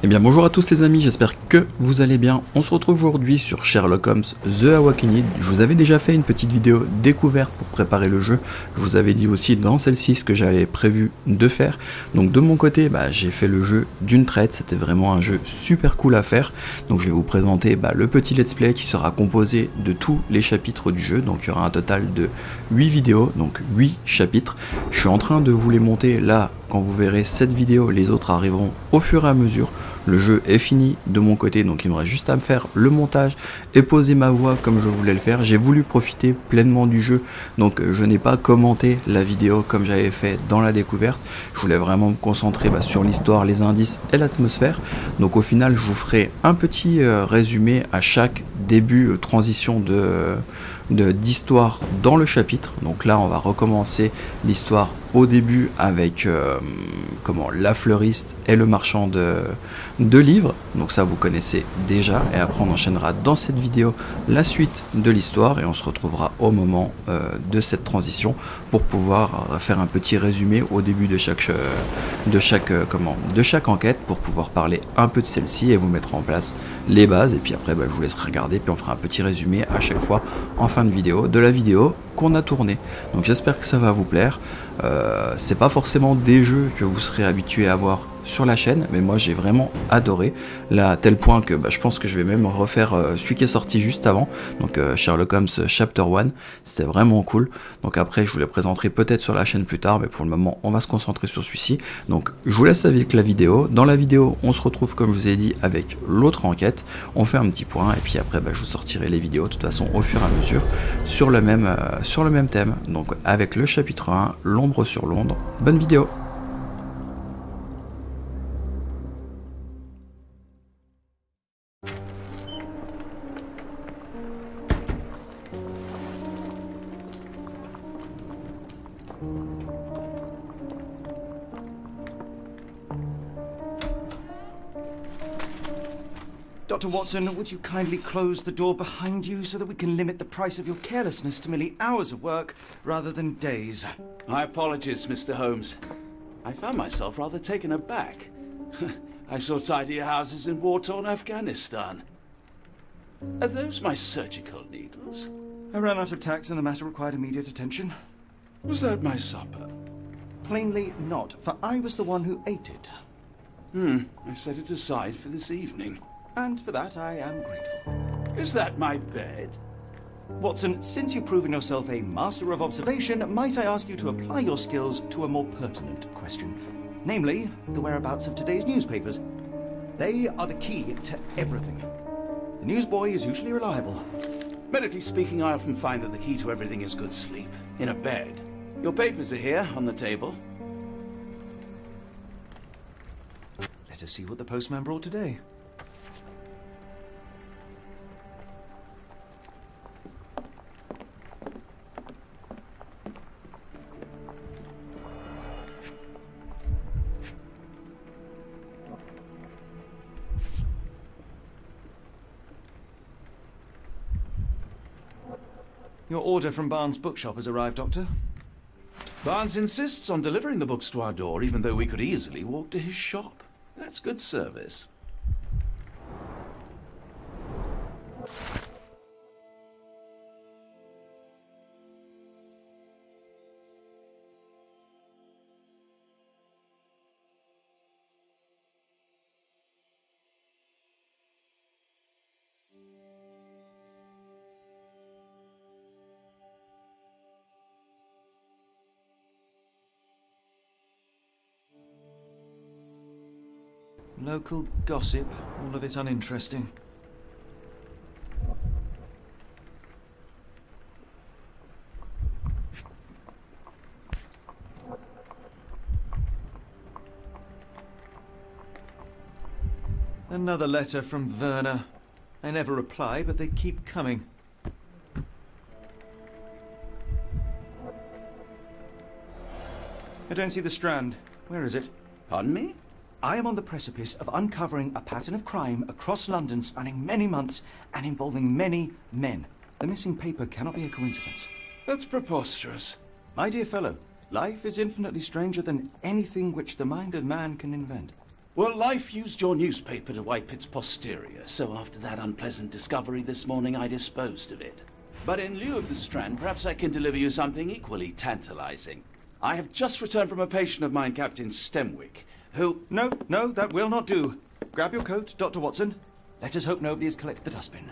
Eh bien bonjour à tous les amis, j'espère que vous allez bien. On se retrouve aujourd'hui sur Sherlock Holmes The Awakened. Je vous avais déjà fait une petite vidéo découverte pour préparer le jeu. Je vous avais dit aussi dans celle-ci ce que j'avais prévu de faire. Donc de mon côté, j'ai fait le jeu d'une traite. C'était vraiment un jeu super cool à faire. Donc je vais vous présenter le petit let's play qui sera composé de tous les chapitres du jeu. Donc il y aura un total de 8 vidéos, donc 8 chapitres. Je suis en train de vous les monter là. Quand vous verrez cette vidéo, les autres arriveront au fur et à mesure. Le jeu est fini de mon côté, donc il me reste juste à me faire le montage et poser ma voix comme je voulais le faire. J'ai voulu profiter pleinement du jeu, donc je n'ai pas commenté la vidéo comme j'avais fait dans la découverte. Je voulais vraiment me concentrer sur l'histoire, les indices et l'atmosphère. Donc au final, je vous ferai un petit résumé à chaque début, transition d'histoire dans le chapitre. Donc là, on va recommencer l'histoire au début avec la fleuriste et le marchand de livres, donc ça vous connaissez déjà, et après on enchaînera dans cette vidéo la suite de l'histoire et on se retrouvera au moment de cette transition pour pouvoir faire un petit résumé au début de chaque enquête pour pouvoir parler un peu de celle-ci et vous mettre en place les bases, et puis après je vous laisserai regarder, puis on fera un petit résumé à chaque fois en fin de vidéo de la vidéo qu'on a tournée. Donc j'espère que ça va vous plaire. C'est pas forcément des jeux que vous serez habitués à voir sur la chaîne, mais moi j'ai vraiment adoré, là à tel point que je pense que je vais même refaire celui qui est sorti juste avant, donc Sherlock Holmes Chapter 1, c'était vraiment cool. Donc après je vous les présenterai peut-être sur la chaîne plus tard, mais pour le moment on va se concentrer sur celui-ci. Donc je vous laisse avec la vidéo. Dans la vidéo on se retrouve comme je vous ai dit avec l'autre enquête, on fait un petit point et puis après je vous sortirai les vidéos de toute façon au fur et à mesure sur le même thème, donc avec le chapitre 1, l'ombre sur Londres. Bonne vidéo. Dr. Watson, would you kindly close the door behind you so that we can limit the price of your carelessness to merely hours of work rather than days? My apologies, Mr. Holmes. I found myself rather taken aback. I saw tidier houses in war-torn Afghanistan. Are those my surgical needles? I ran out of tacks and the matter required immediate attention. Was that my supper? Plainly not, for I was the one who ate it. I set it aside for this evening. And for that I am grateful. Is that my bed? Watson, since you've proven yourself a master of observation, might I ask you to apply your skills to a more pertinent question? Namely, the whereabouts of today's newspapers. They are the key to everything. The newsboy is usually reliable. Medically speaking, I often find that the key to everything is good sleep. In a bed. Your papers are here, on the table. Let us see what the postman brought today. Your order from Barnes' bookshop has arrived, Doctor. Barnes insists on delivering the books to our door, even though we could easily walk to his shop. That's good service. Local gossip, all of it uninteresting. Another letter from Werner. I never reply, but they keep coming. I don't see the Strand. Where is it? Pardon me? I am on the precipice of uncovering a pattern of crime across London spanning many months and involving many men. The missing paper cannot be a coincidence. That's preposterous. My dear fellow, life is infinitely stranger than anything which the mind of man can invent. Well, life used your newspaper to wipe its posterior, so after that unpleasant discovery this morning, I disposed of it. But in lieu of the Strand, perhaps I can deliver you something equally tantalizing. I have just returned from a patient of mine, Captain Stemwick, who... No, that will not do. Grab your coat, Dr. Watson. Let us hope nobody has collected the dustbin.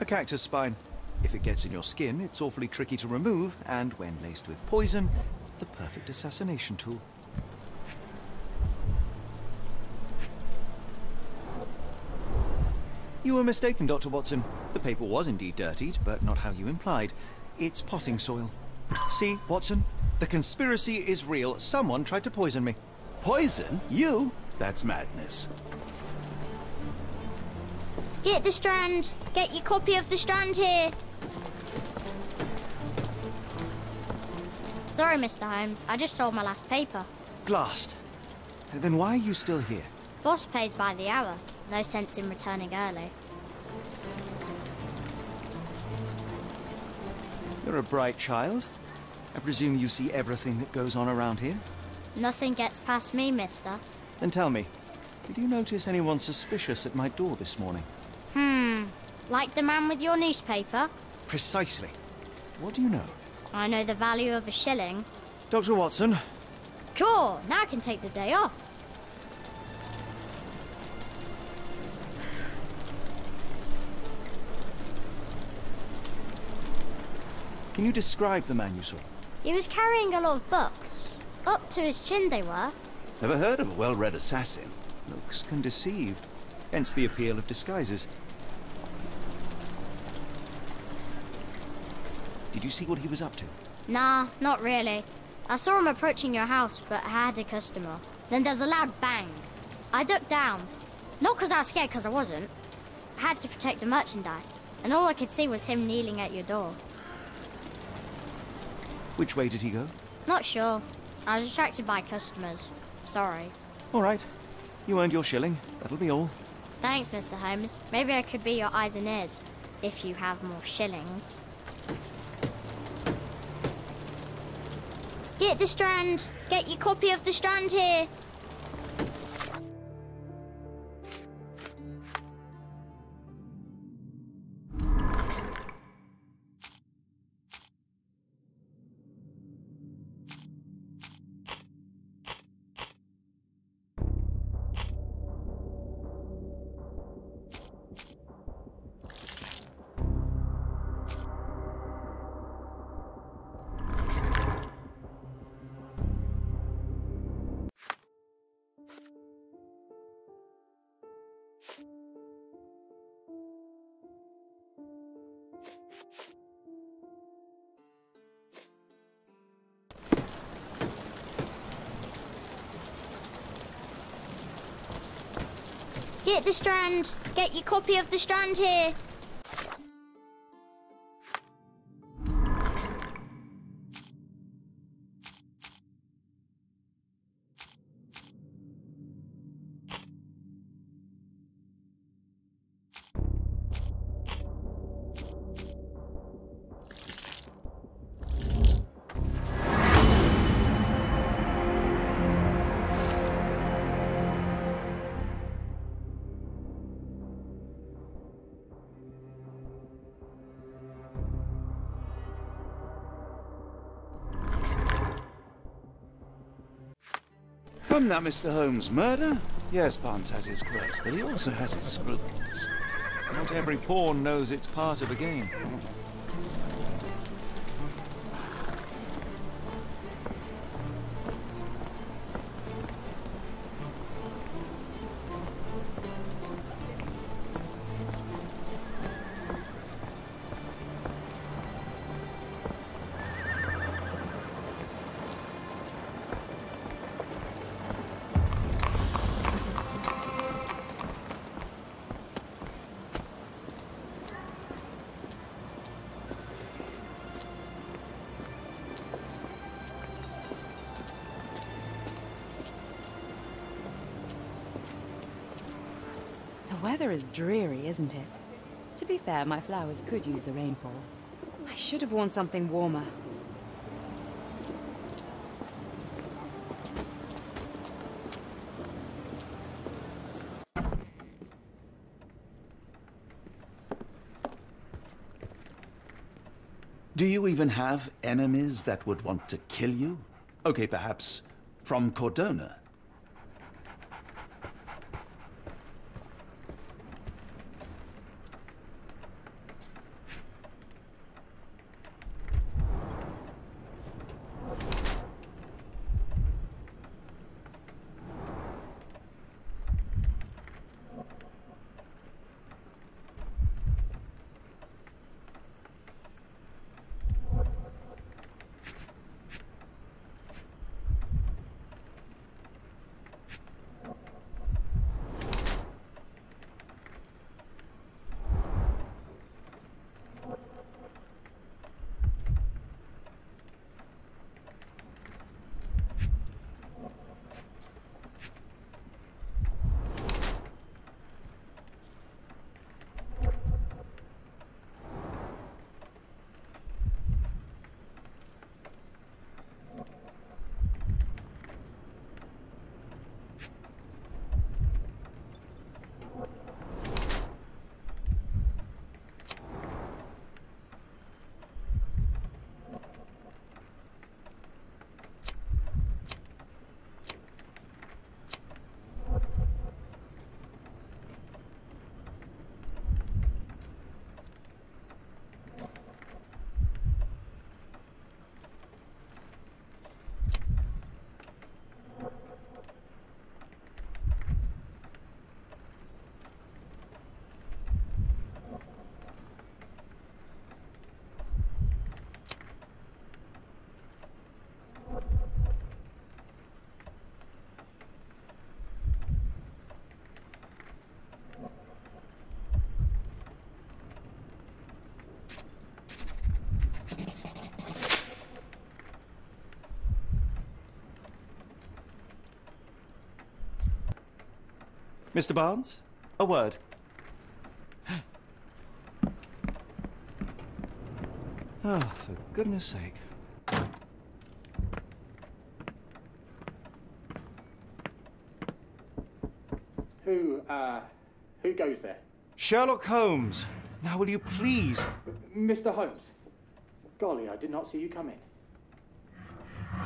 A cactus spine. If it gets in your skin, it's awfully tricky to remove, and when laced with poison, the perfect assassination tool. You were mistaken, Dr. Watson. The paper was indeed dirtied, but not how you implied. It's potting soil. See, Watson? The conspiracy is real. Someone tried to poison me. Poison? You? That's madness. Get the Strand! Get your copy of the Strand here! Sorry, Mr. Holmes. I just sold my last paper. Blast. Then why are you still here? Boss pays by the hour. No sense in returning early. You're a bright child. I presume you see everything that goes on around here? Nothing gets past me, mister. Then tell me, did you notice anyone suspicious at my door this morning? Like the man with your newspaper? Precisely. What do you know? I know the value of a shilling. Dr. Watson. Cool, now I can take the day off. Can you describe the man you saw? He was carrying a lot of books. Up to his chin they were. Never heard of a well-read assassin. Looks can deceive. Hence the appeal of disguises. Did you see what he was up to? Nah, not really. I saw him approaching your house, but I had a customer. Then there's a loud bang. I ducked down. Not because I was scared, because I wasn't. I had to protect the merchandise. And all I could see was him kneeling at your door. Which way did he go? Not sure. I was distracted by customers. Sorry. All right. You earned your shilling. That'll be all. Thanks, Mr. Holmes. Maybe I could be your eyes and ears. If you have more shillings. Get the Strand! Get your copy of the Strand here! Get the Strand! Get your copy of the Strand here! Come now, Mr. Holmes. Murder? Yes, Barnes has his quirks, but he also has his scruples. Not every pawn knows it's part of a game. The weather is dreary, isn't it? To be fair, my flowers could use the rainfall. I should have worn something warmer. Do you even have enemies that would want to kill you? Okay, perhaps from Cordona. Mr. Barnes, a word. Oh, for goodness sake. Who goes there? Sherlock Holmes. Now will you please... Mr. Holmes. Golly, I did not see you come in.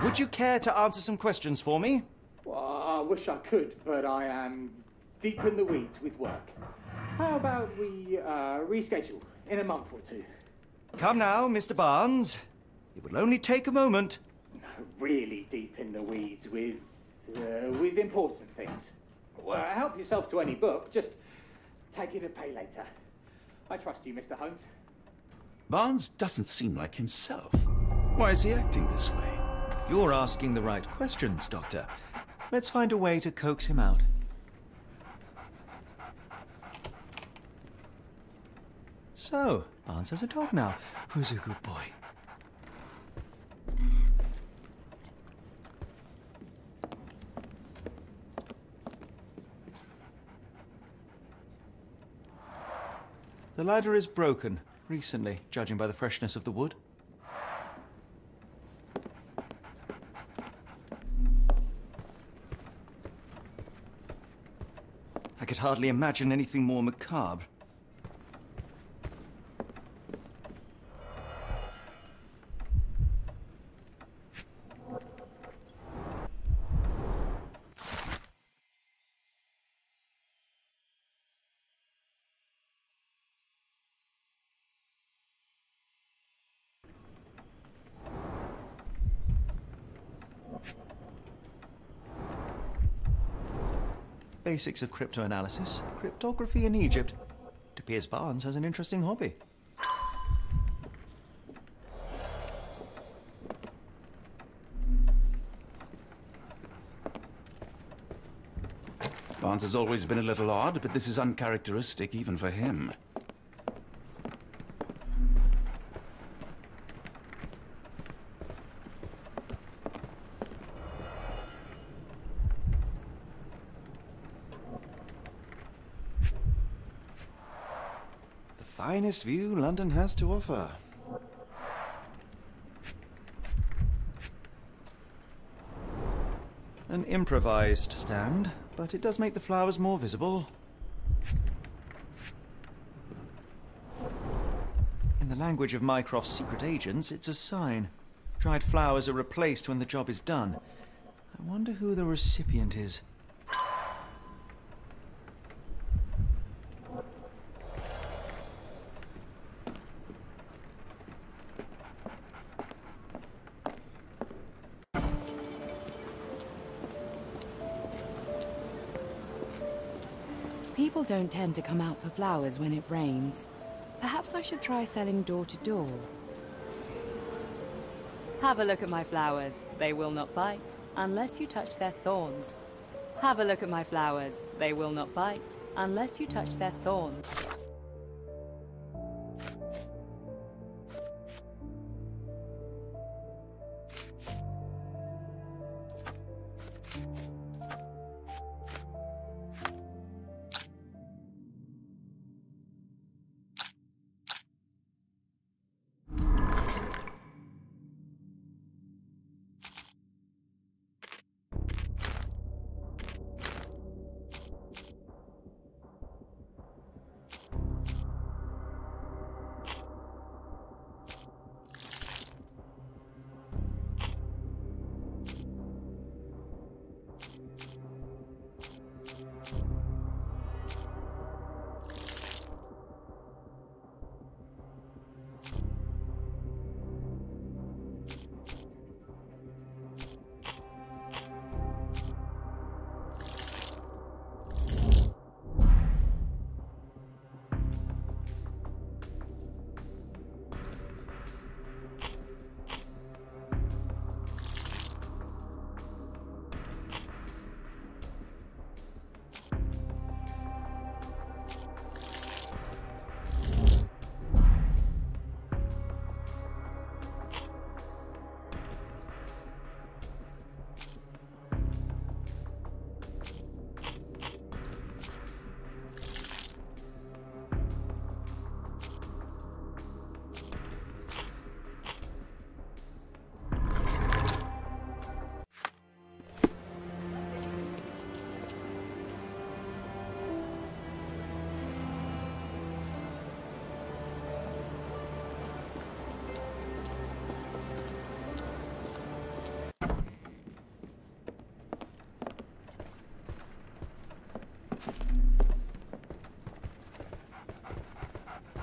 Would you care to answer some questions for me? Well, I wish I could, but I am deep in the weeds with work. How about we reschedule in a month or two? Come now, Mr. Barnes. It will only take a moment. Really deep in the weeds with important things. Well, help yourself to any book. Just take it and pay later. I trust you, Mr. Holmes. Barnes doesn't seem like himself. Why is he acting this way? You're asking the right questions, Doctor. Let's find a way to coax him out. So, Barnes has a dog now. Who's a good boy? The ladder is broken, recently, judging by the freshness of the wood. I could hardly imagine anything more macabre. basics of cryptoanalysis, cryptography in Egypt. It appears Barnes has an interesting hobby. Barnes has always been a little odd, but this is uncharacteristic even for him. The finest view London has to offer. An improvised stand, but it does make the flowers more visible. In the language of Mycroft's secret agents, it's a sign. Dried flowers are replaced when the job is done. I wonder who the recipient is. People don't tend to come out for flowers when it rains. Perhaps I should try selling door to door. Have a look at my flowers. They will not bite unless you touch their thorns. Have a look at my flowers. They will not bite unless you touch their thorns.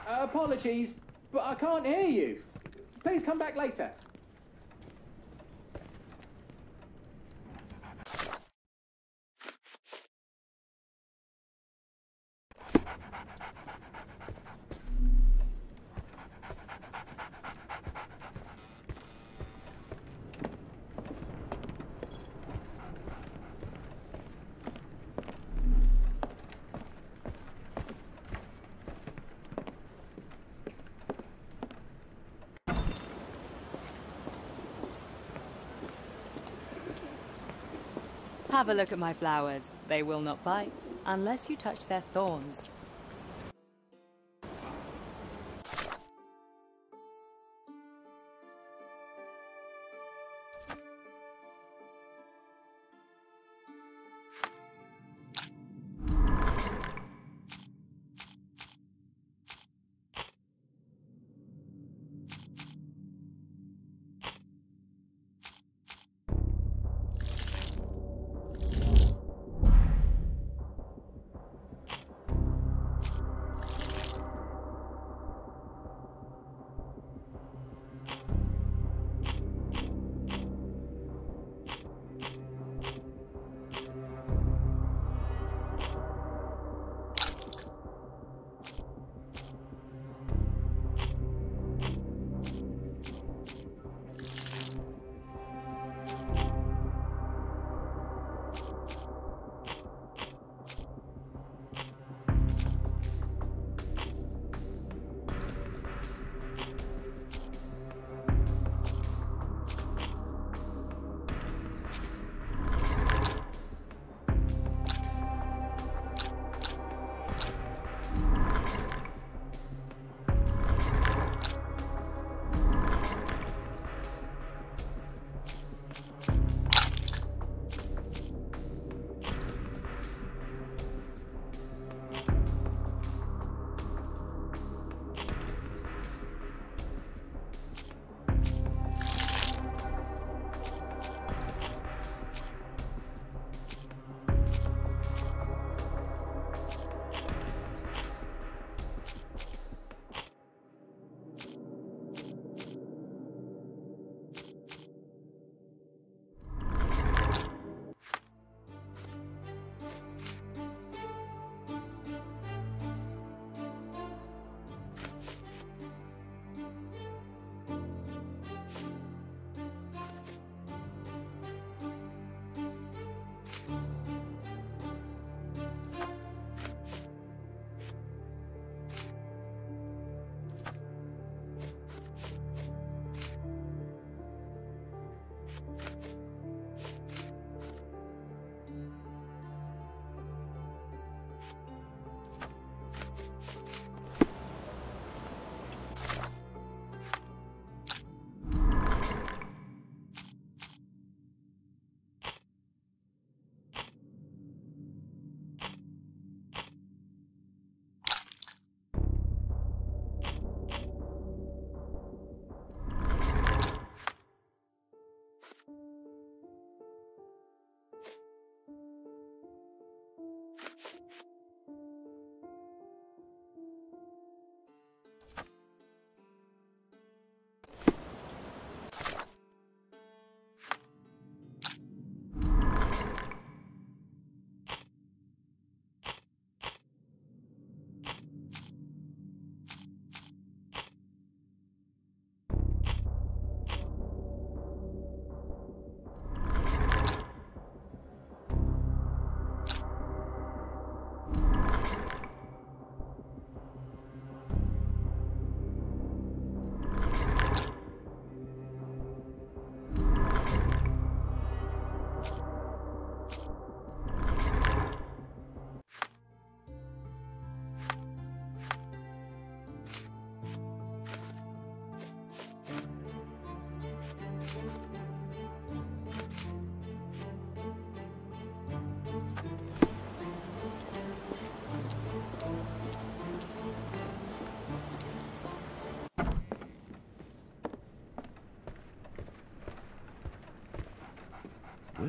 Apologies, but I can't hear you. Please come back later. Have a look at my flowers. They will not bite unless you touch their thorns.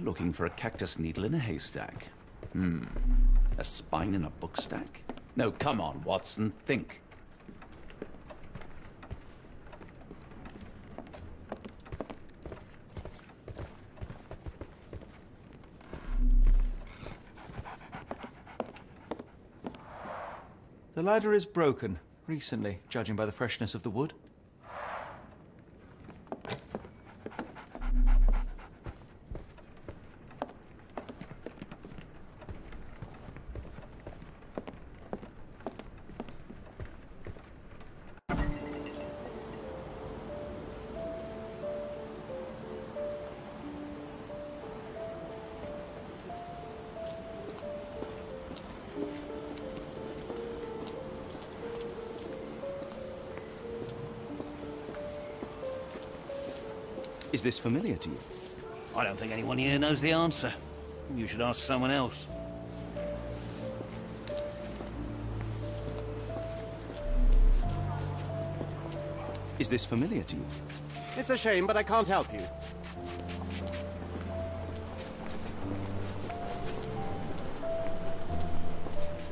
looking for a cactus needle in a haystack. A spine in a book stack? No, come on, Watson, think. The ladder is broken, recently, judging by the freshness of the wood. Is this familiar to you? I don't think anyone here knows the answer. You should ask someone else. Is this familiar to you? It's a shame, but I can't help you.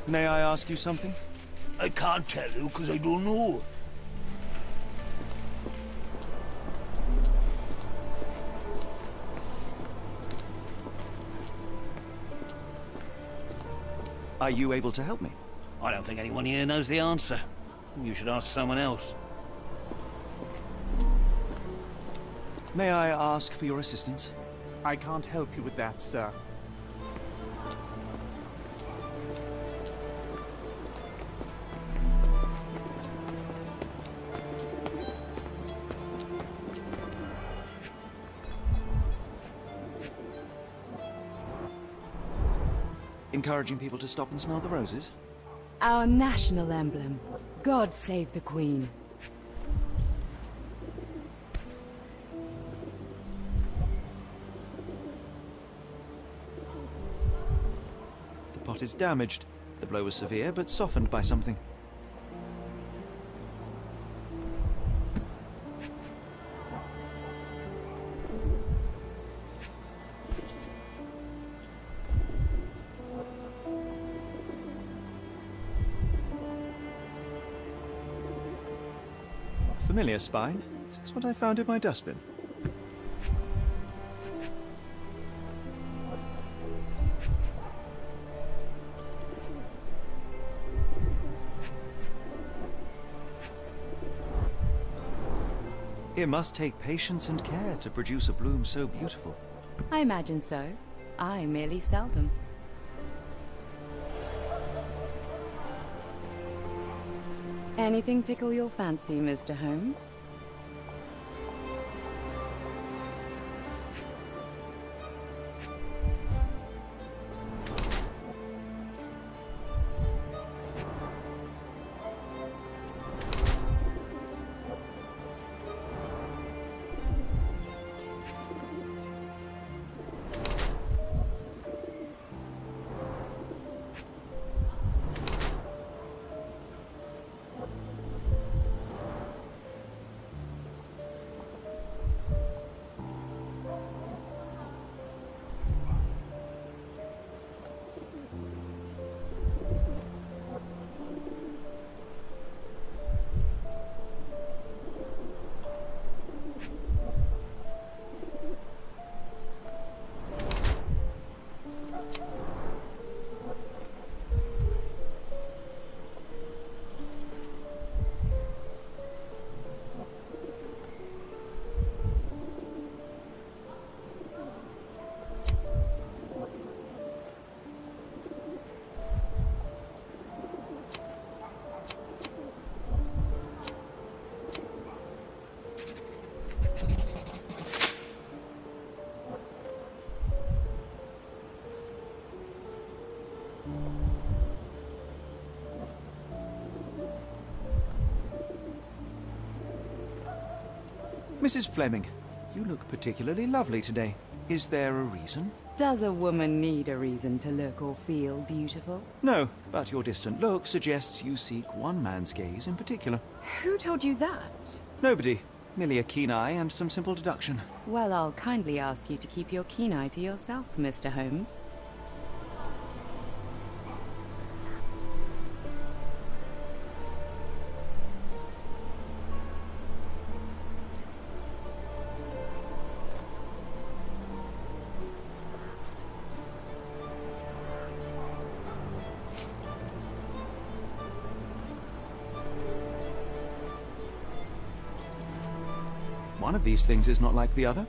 May I ask you something? I can't tell you because I don't know. Are you able to help me? I don't think anyone here knows the answer. You should ask someone else. May I ask for your assistance? I can't help you with that, sir. Encouraging people to stop and smell the roses? Our national emblem. God save the Queen. The pot is damaged. The blow was severe, but softened by something. Familiar spine. Is this what I found in my dustbin? It must take patience and care to produce a bloom so beautiful. I imagine so. I merely sell them. Anything tickle your fancy, Mr. Holmes? Mrs. Fleming, you look particularly lovely today. Is there a reason? Does a woman need a reason to look or feel beautiful? No, but your distant look suggests you seek one man's gaze in particular. Who told you that? Nobody. Merely a keen eye and some simple deduction. Well, I'll kindly ask you to keep your keen eye to yourself, Mr. Holmes. One of these things is not like the other.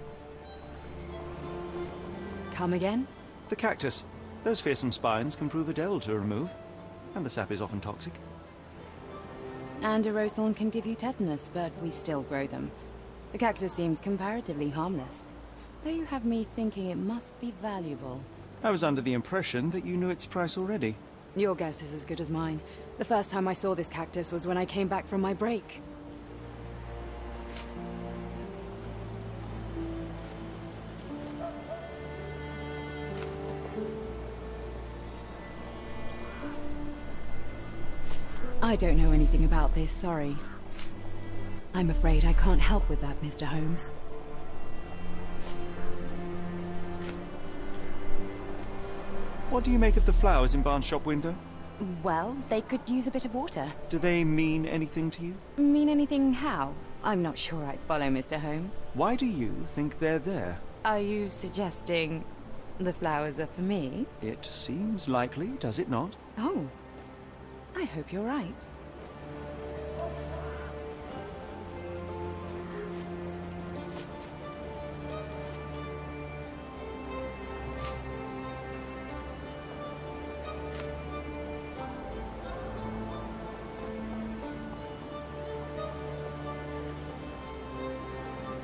Come again? The cactus. Those fearsome spines can prove a devil to remove, and the sap is often toxic. And a rose thorn can give you tetanus, but we still grow them. The cactus seems comparatively harmless, though you have me thinking it must be valuable. I was under the impression that you knew its price already. Your guess is as good as mine. The first time I saw this cactus was when I came back from my break. I don't know anything about this, sorry. I'm afraid I can't help with that, Mr. Holmes. What do you make of the flowers in Barnes' shop window? Well, they could use a bit of water. Do they mean anything to you? Mean anything how? I'm not sure I'd follow, Mr. Holmes. Why do you think they're there? Are you suggesting the flowers are for me? It seems likely, does it not? Oh, I hope you're right.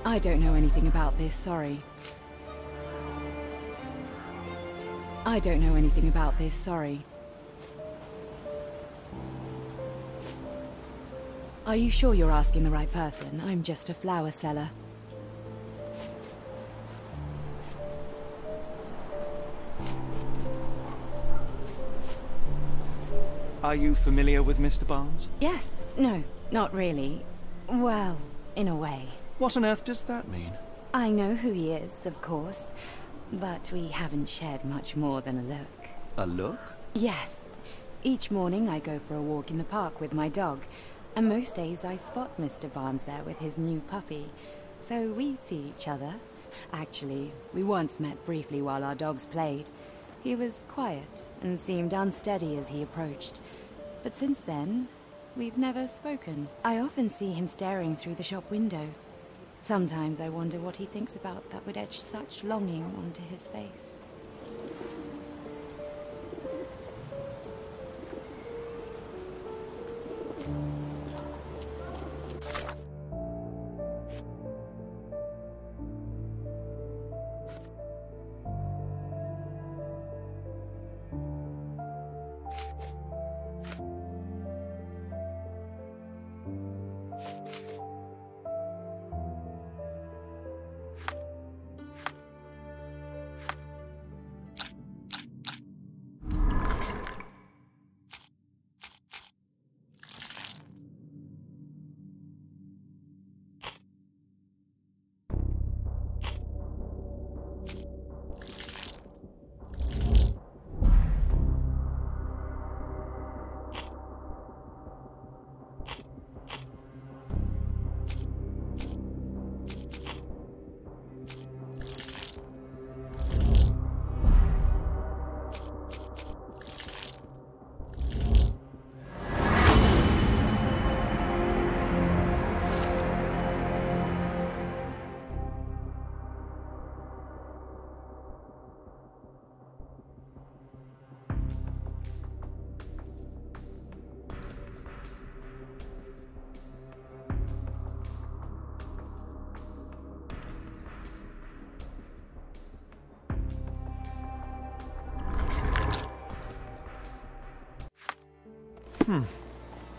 I don't know anything about this, sorry. I don't know anything about this, sorry. Are you sure you're asking the right person? I'm just a flower seller. Are you familiar with Mr. Barnes? Yes. No, not really. Well, in a way. What on earth does that mean? I know who he is, of course, but we haven't shared much more than a look. A look? Yes. Each morning I go for a walk in the park with my dog, and most days I spot Mr. Barnes there with his new puppy, so we see each other. Actually, we once met briefly while our dogs played. He was quiet and seemed unsteady as he approached, but since then, we've never spoken. I often see him staring through the shop window. Sometimes I wonder what he thinks about that would etch such longing onto his face.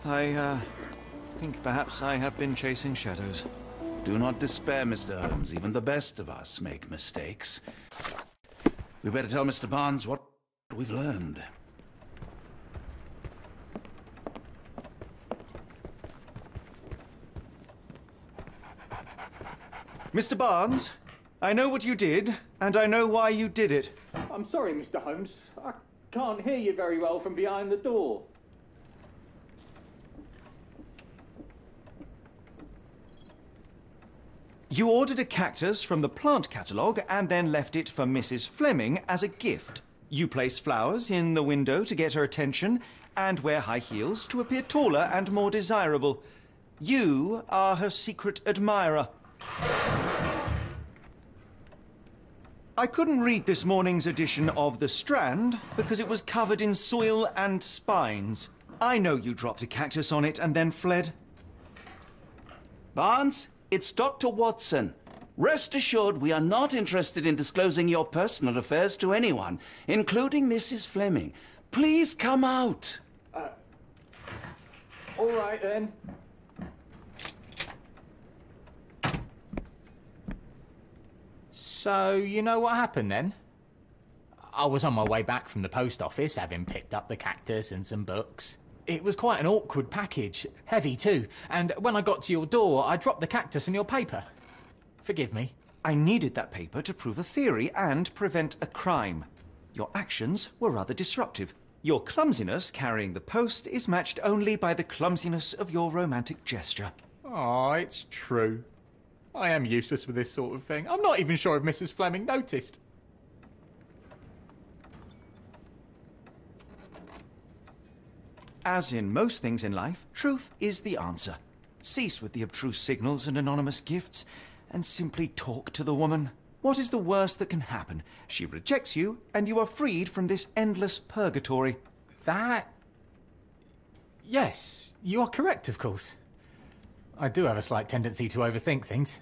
I think perhaps I have been chasing shadows. Do not despair, Mr. Holmes. Even the best of us make mistakes. We better tell Mr. Barnes what we've learned. Mr. Barnes, I know what you did, and I know why you did it. I'm sorry, Mr. Holmes. I can't hear you very well from behind the door. You ordered a cactus from the plant catalogue and then left it for Mrs. Fleming as a gift. You place flowers in the window to get her attention and wear high heels to appear taller and more desirable. You are her secret admirer. I couldn't read this morning's edition of The Strand because it was covered in soil and spines. I know you dropped a cactus on it and then fled. Barnes, it's Dr. Watson. Rest assured we are not interested in disclosing your personal affairs to anyone, including Mrs. Fleming. Please come out. All right, then. So, you know what happened then? I was on my way back from the post office, having picked up the cactus and some books. It was quite an awkward package, heavy too, and when I got to your door, I dropped the cactus and your paper. Forgive me. I needed that paper to prove a theory and prevent a crime. Your actions were rather disruptive. Your clumsiness carrying the post is matched only by the clumsiness of your romantic gesture. Oh, it's true. I am useless with this sort of thing. I'm not even sure if Mrs. Fleming noticed. As in most things in life, truth is the answer. Cease with the abstruse signals and anonymous gifts, and simply talk to the woman. What is the worst that can happen? She rejects you, and you are freed from this endless purgatory. That... Yes, you are correct, of course. I do have a slight tendency to overthink things.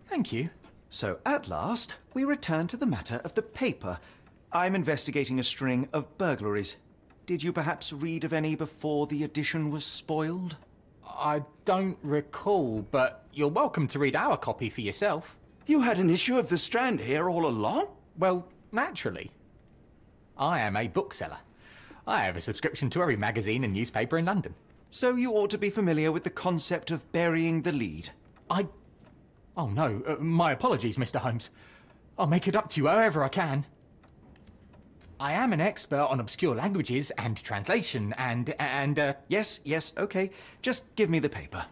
Thank you. So, at last, we return to the matter of the paper. I'm investigating a string of burglaries. Did you perhaps read of any before the edition was spoiled? I don't recall, but you're welcome to read our copy for yourself. You had an issue of The Strand here all along? Well, naturally. I am a bookseller. I have a subscription to every magazine and newspaper in London. So you ought to be familiar with the concept of burying the lead. Oh no, my apologies, Mr. Holmes. I'll make it up to you however I can. I am an expert on obscure languages and translation and Yes, okay. Just give me the paper.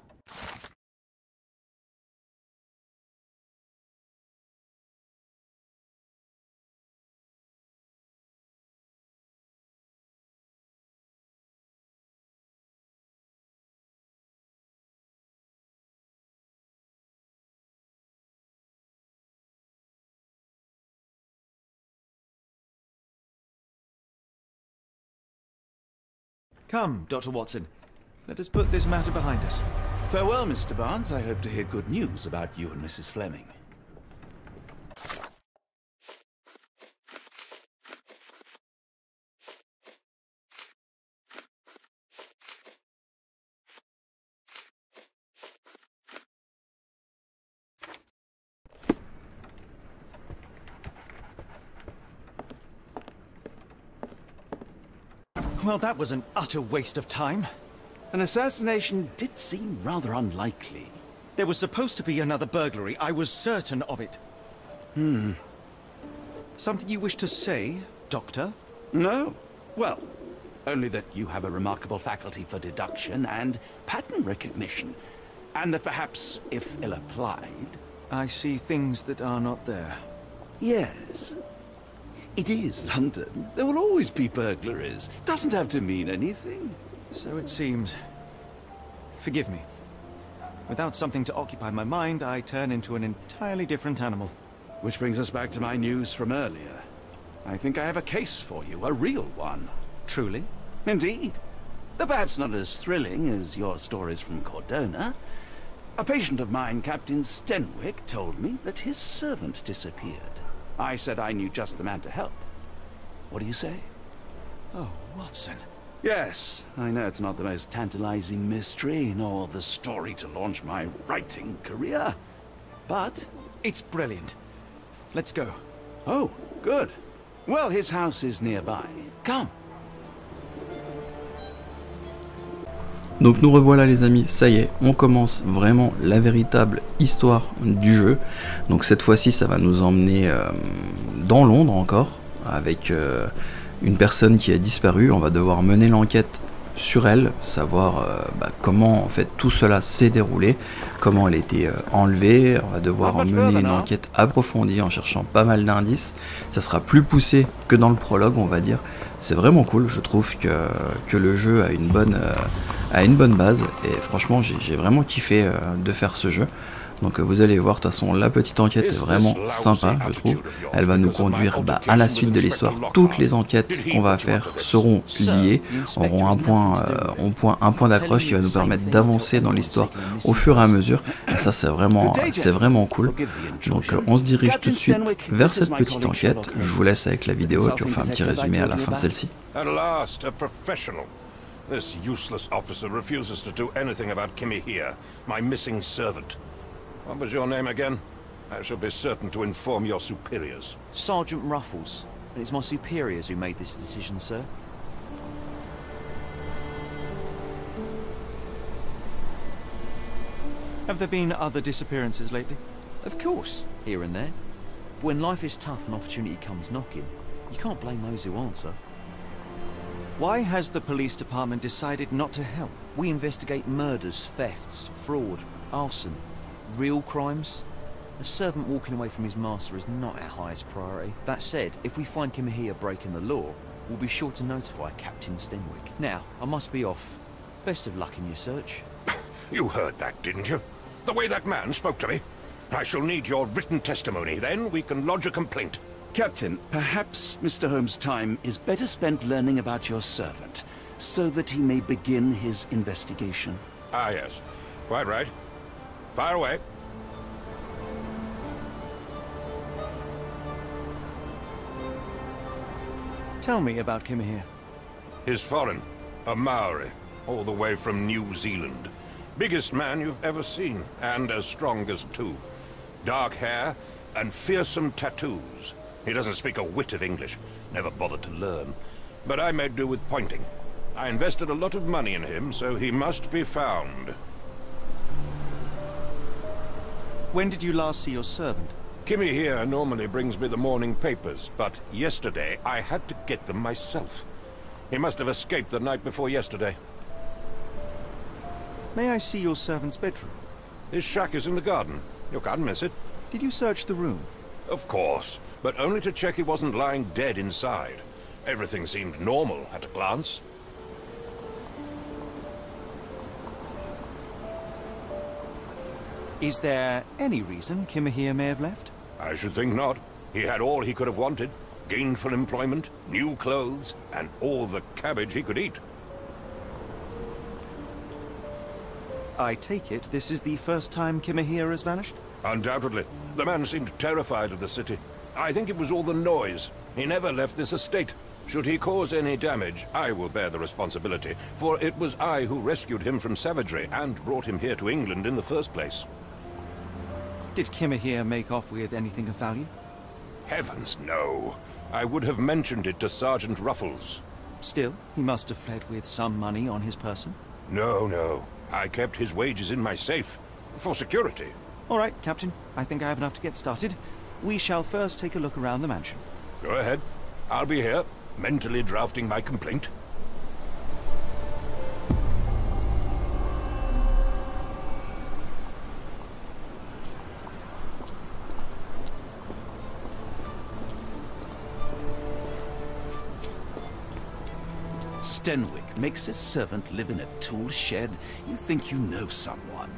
Come, Dr. Watson. Let us put this matter behind us. Farewell, Mr. Barnes. I hope to hear good news about you and Mrs. Fleming. Well, that was an utter waste of time. An assassination did seem rather unlikely. There was supposed to be another burglary. I was certain of it. Something you wish to say, Doctor? No. Well, only that you have a remarkable faculty for deduction and pattern recognition. And that perhaps, if ill-applied... I see things that are not there. Yes. It is London. There will always be burglaries. Doesn't have to mean anything. So it seems. Forgive me. Without something to occupy my mind, I turn into an entirely different animal. Which brings us back to my news from earlier. I think I have a case for you, a real one. Truly? Indeed. Though perhaps not as thrilling as your stories from Cordona. A patient of mine, Captain Stenwick, told me that his servant disappeared. I said I knew just the man to help. What do you say? Oh, Watson. Yes, I know it's not the most tantalizing mystery, nor the story to launch my writing career. But it's brilliant. Let's go. Oh, good. Well, his house is nearby. Come. Donc nous revoilà les amis, ça y est, on commence vraiment la véritable histoire du jeu. Donc cette fois-ci ça va nous emmener dans Londres encore, avec une personne qui a disparu. On va devoir mener l'enquête sur elle, savoir comment en fait tout cela s'est déroulé, comment elle a été enlevée. On va devoir mener une enquête approfondie en cherchant pas mal d'indices. Ça sera plus poussé que dans le prologue, on va dire. C'est vraiment cool, je trouve que le jeu a une bonne base, et franchement j'ai vraiment kiffé de faire ce jeu. Donc vous allez voir, de toute façon la petite enquête est vraiment sympa, je trouve. Elle va nous conduire à la suite de l'histoire. Toutes les enquêtes qu'on va faire seront liées, auront un point d'accroche qui va nous permettre d'avancer dans l'histoire au fur et à mesure. Et ça c'est vraiment cool. Donc on se dirige tout de suite vers cette petite enquête. Je vous laisse avec la vidéo et puis on fait un petit résumé à la fin de celle-ci. This useless officer refuses to do anything about Kimihia, my missing servant. What was your name again? I shall be certain to inform your superiors. Sergeant Ruffles, and it's my superiors who made this decision, sir. Have there been other disappearances lately? Of course, here and there. But when life is tough and opportunity comes knocking, you can't blame those who answer. Why has the police department decided not to help? We investigate murders, thefts, fraud, arson, real crimes. A servant walking away from his master is not our highest priority. That said, if we find Kimihia breaking the law, we'll be sure to notify Captain Stenwick. Now, I must be off. Best of luck in your search. You heard that, didn't you? The way that man spoke to me. I shall need your written testimony, then we can lodge a complaint. Captain, perhaps Mr. Holmes' time is better spent learning about your servant, so that he may begin his investigation. Ah, yes. Quite right. Fire away. Tell me about Kimihia. He's foreign. A Maori. All the way from New Zealand. Biggest man you've ever seen, and as strong as two. Dark hair and fearsome tattoos. He doesn't speak a whit of English, never bothered to learn. But I made do with pointing. I invested a lot of money in him, so he must be found. When did you last see your servant? Kimihia normally brings me the morning papers, but yesterday I had to get them myself. He must have escaped the night before yesterday. May I see your servant's bedroom? His shack is in the garden. You can't miss it. Did you search the room? Of course, but only to check he wasn't lying dead inside. Everything seemed normal at a glance. Is there any reason Kimihia may have left? I should think not. He had all he could have wanted. Gainful employment, new clothes, and all the cabbage he could eat. I take it this is the first time Kimihia has vanished? Undoubtedly. The man seemed terrified of the city. I think it was all the noise. He never left this estate. Should he cause any damage, I will bear the responsibility, for it was I who rescued him from savagery and brought him here to England in the first place. Did Kimihia make off with anything of value? Heavens, no. I would have mentioned it to Sergeant Ruffles. Still, he must have fled with some money on his person? No. I kept his wages in my safe. For security. All right, Captain. I think I have enough to get started. We shall first take a look around the mansion. Go ahead. I'll be here, mentally drafting my complaint. Stenwick makes his servant live in a tool shed. You think you know someone.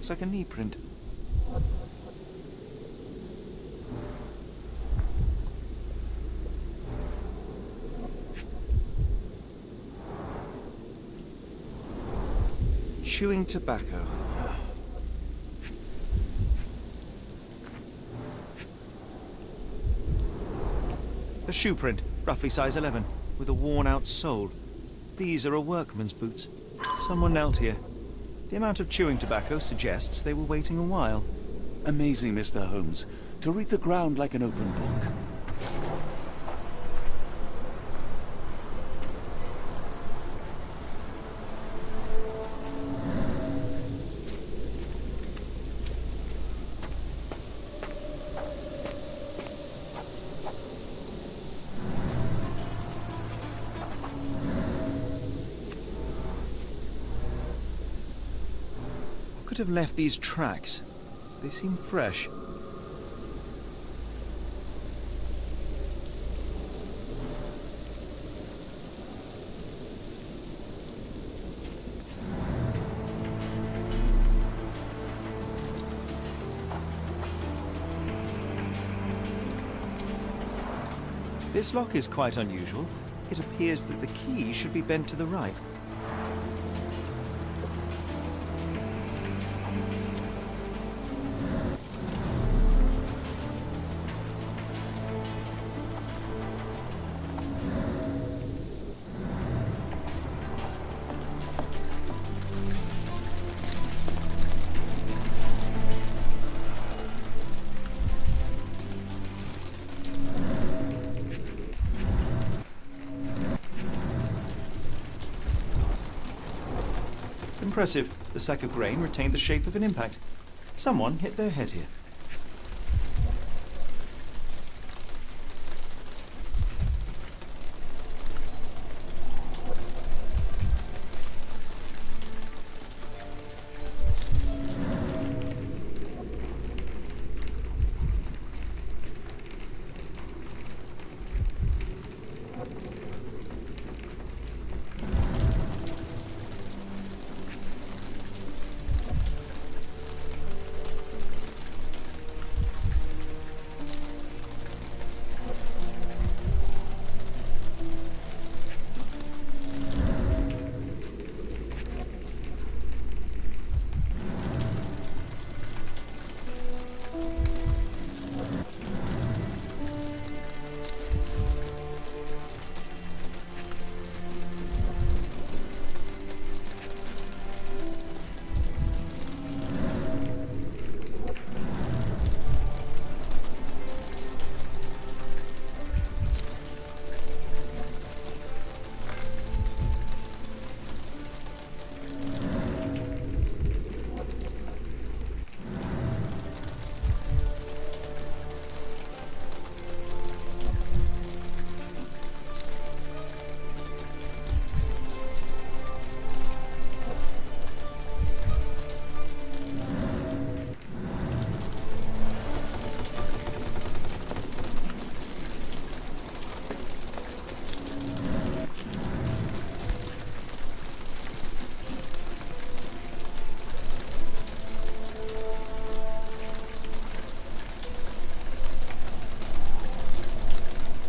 Looks like a knee print. Chewing tobacco. A shoe print, roughly size 11, with a worn-out sole. These are a workman's boots. Someone knelt here. The amount of chewing tobacco suggests they were waiting a while. Amazing, Mr. Holmes. To read the ground like an open book. Could have left these tracks. They seem fresh. This lock is quite unusual. It appears that the key should be bent to the right. Impressive. The sack of grain retained the shape of an impact. Someone hit their head here.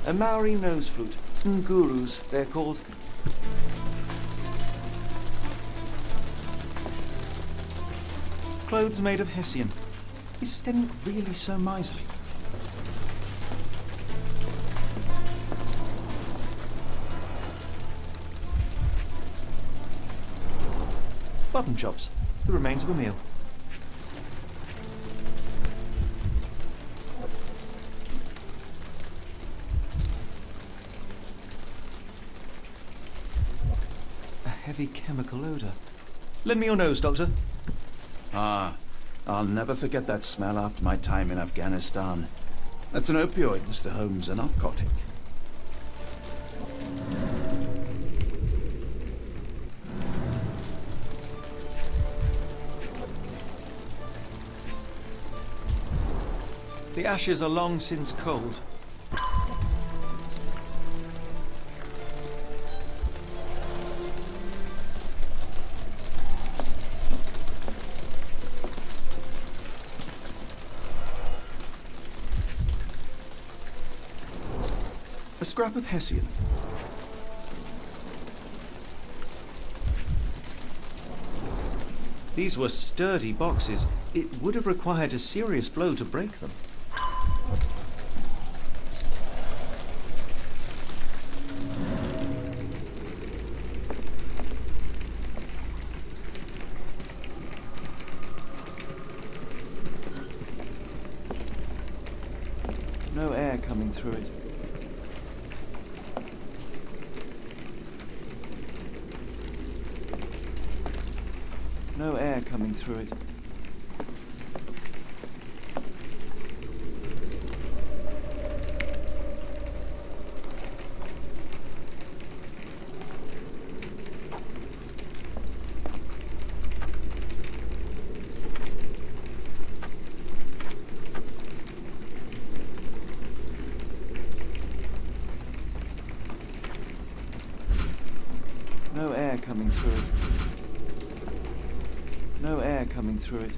A Maori nose flute. Ngurus, they're called. Clothes made of hessian. Is Stenwick really so miserly? Button chops. The remains of a meal. Heavy chemical odor. Lend me your nose, Doctor. Ah, I'll never forget that smell after my time in Afghanistan. That's an opioid, Mr. Holmes, a narcotic. The ashes are long since cold. A scrap of Hessian. These were sturdy boxes. It would have required a serious blow to break them. No air coming through it. No air coming through it. No air coming through it. No air coming through it.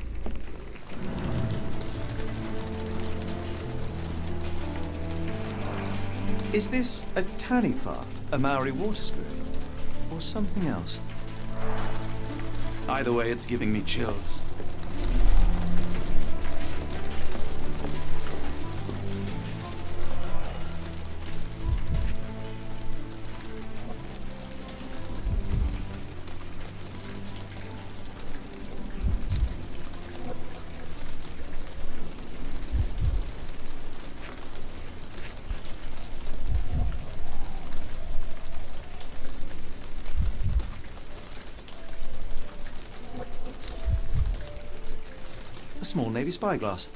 Is this a Taniwha, a Maori water spirit, or something else? Either way, it's giving me chills. A small navy spyglass.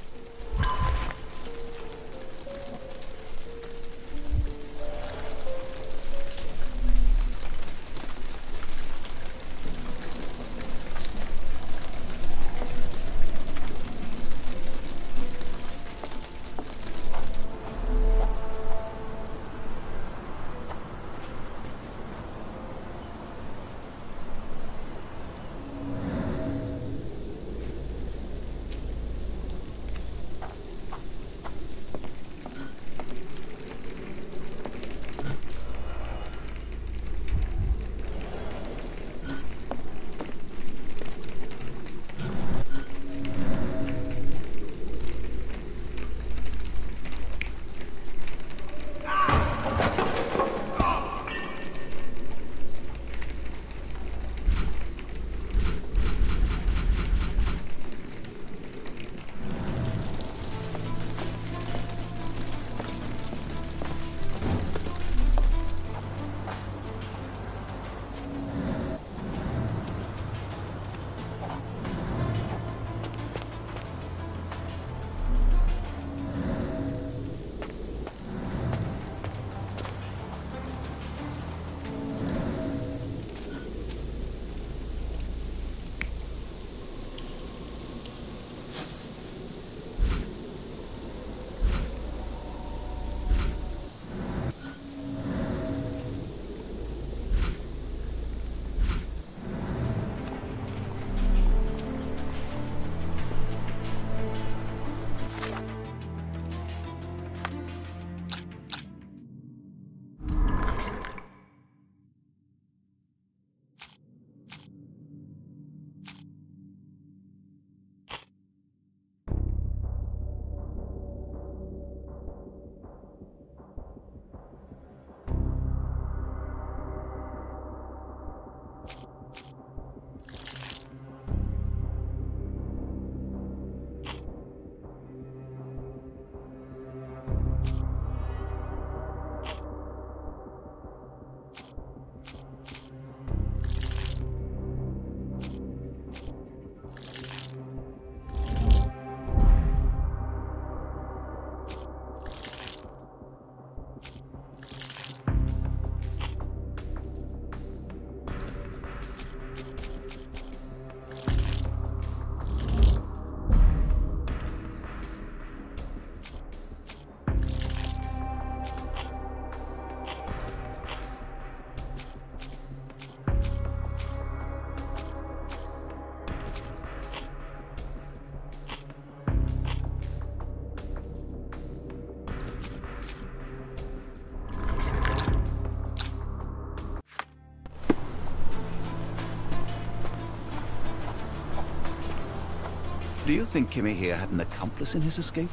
Do you think Kimihia had an accomplice in his escape?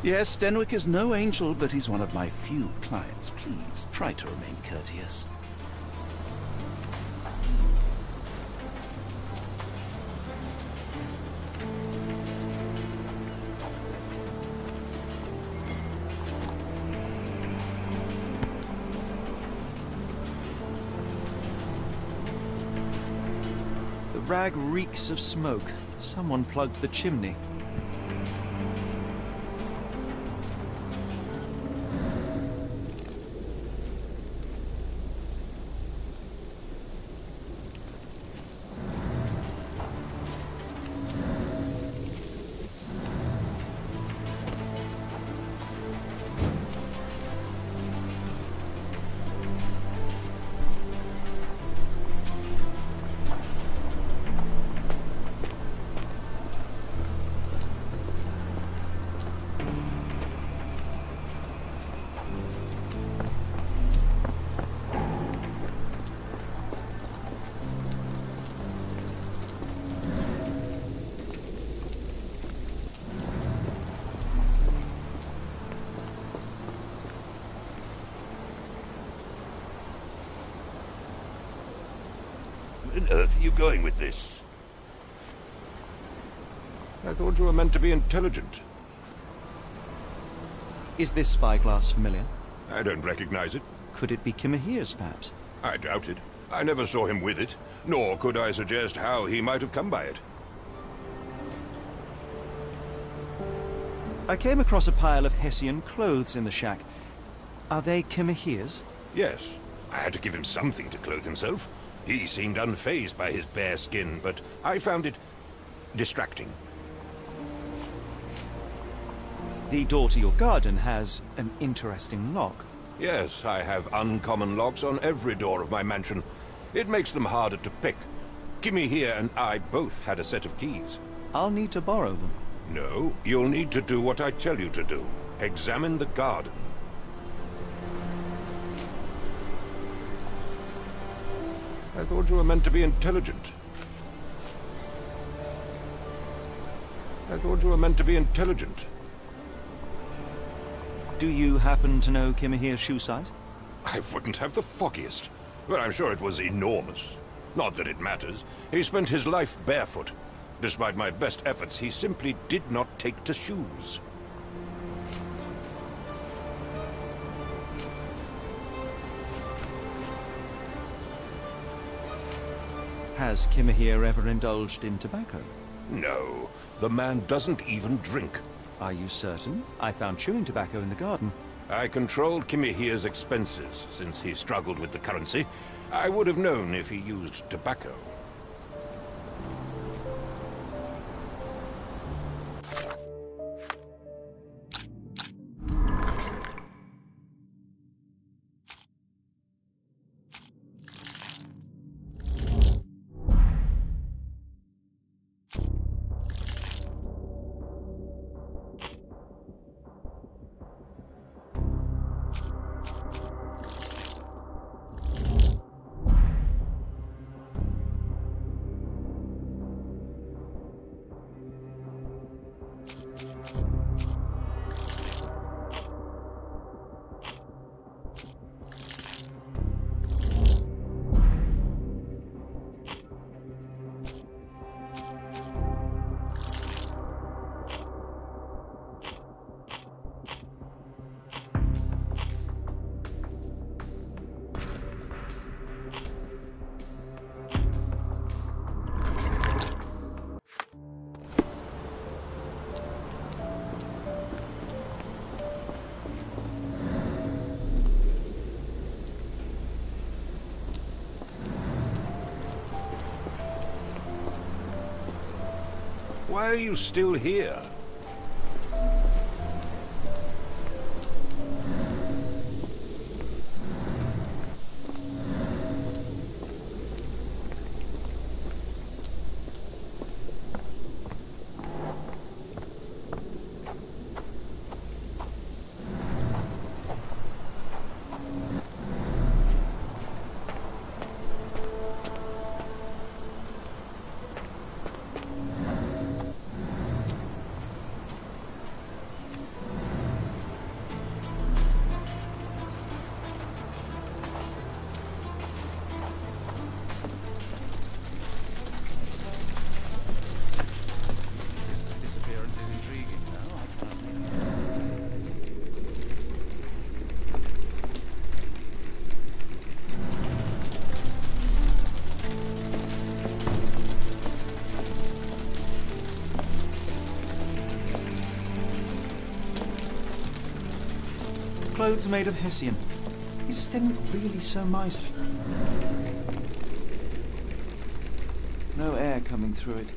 Yes, Denwick is no angel, but he's one of my few clients. Please, try to remain courteous. The rag reeks of smoke. Someone plugged the chimney. Where on earth are you going with this? I thought you were meant to be intelligent. Is this spyglass familiar? I don't recognize it. Could it be Kimihia's, perhaps? I doubt it. I never saw him with it, nor could I suggest how he might have come by it. I came across a pile of Hessian clothes in the shack. Are they Kimihia's? Yes. I had to give him something to clothe himself. He seemed unfazed by his bare skin, but I found it distracting. The door to your garden has an interesting lock. Yes, I have uncommon locks on every door of my mansion. It makes them harder to pick. Kimihia and I both had a set of keys. I'll need to borrow them. No, you'll need to do what I tell you to do. Examine the garden. I thought you were meant to be intelligent. I thought you were meant to be intelligent. Do you happen to know Kimihia's shoe size? I wouldn't have the foggiest. But I'm sure it was enormous. Not that it matters. He spent his life barefoot. Despite my best efforts, he simply did not take to shoes. Has Kimihia ever indulged in tobacco? No, the man doesn't even drink. Are you certain? I found chewing tobacco in the garden. I controlled Kimihia's expenses since he struggled with the currency. I would have known if he used tobacco. Why are you still here? Clothes made of Hessian. Is Stenwick really so miserly? No air coming through it.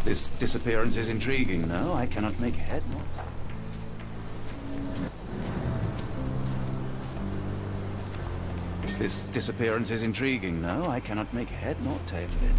This disappearance is intriguing, no? I cannot make head nor tail. This disappearance is intriguing, no? I cannot make head nor tail of it.